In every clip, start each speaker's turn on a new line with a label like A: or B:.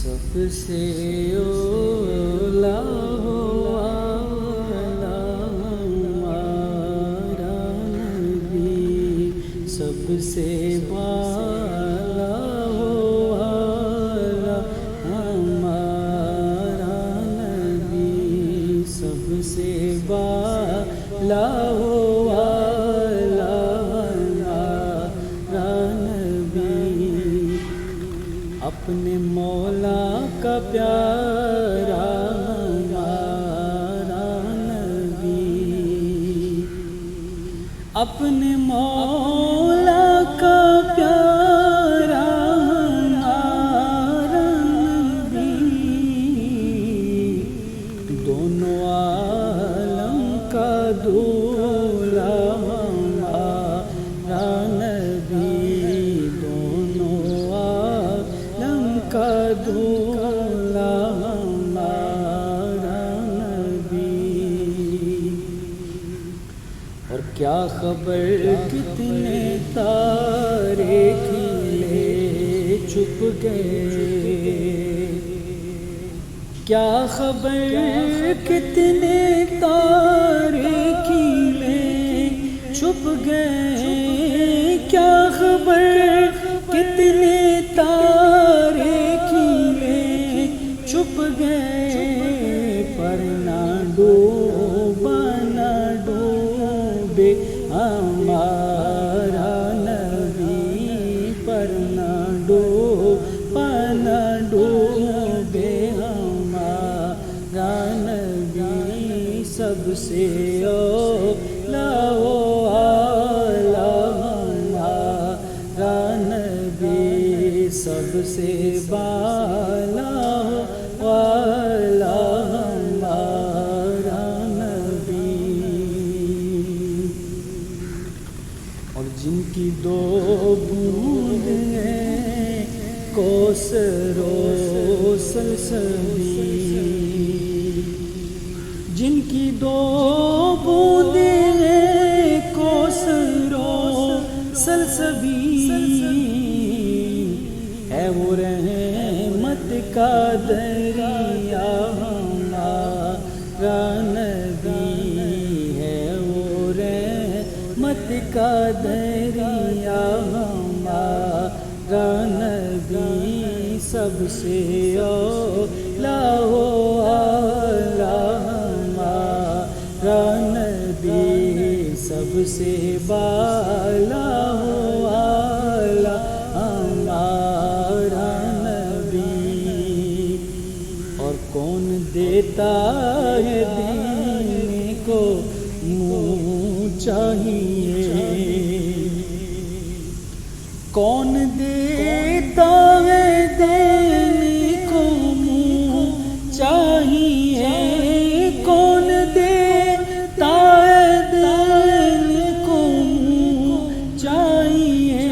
A: سب سے اولا والا ہمارا نبی، سب سے بالا والا ہمارا نبی، سب سے بالا والا ہمارا نبی، اپنے مولا کا پیارا ہمارا نبی، اپنے مولا کا پیارا ہمارا نبی، دونوں عالم کا دولا ہمارا نبی، دونوں کا دولا ہمارا نبی۔ اور کیا خبر کتنے تارے کھلے چھپ گئے، کیا خبر کتنے تارے کھلے چھپ گئے، کیا خبر کتنے تارے چھپ گئے، پر نہ ڈوبا نہ ڈوبے ہمارا نبی، پر نہ ڈوبا نہ ڈوبے ہمارا نبی، سب سے اولا والا ہمارا نبی، سب سے بالا والا ہمارا نبی۔ اور جن کی دو بوند ہیں کوثر و سلسبیل، جن کی دو بوند ہیں کوثر و سلسبیل، ہے وہ رحمت کا دریا ہمارا نبی، ہے وہ رحمت کا دریا ہمارا نبی، سب سے اولا والا ہمارا نبی، سب سے بالا والا ہمارا نبی۔ اور کون دیتا ہے دینے کو منہ چاہیے، کون دیتا ہے دینے کو منہ چاہیے، کون دیتا ہے دینے کو منہ چاہیے،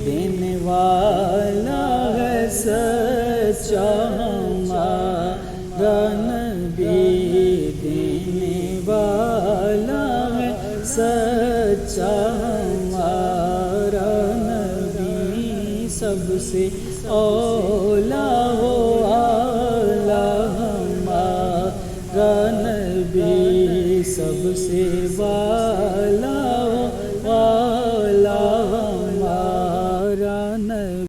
A: دینے والا ہے سچا ہمارا نبی، دینے والا ہے سچا ہمارا نبی، سب سے اولا والا ہمارا نبی، سب سے بالا والا ہمارا نبی۔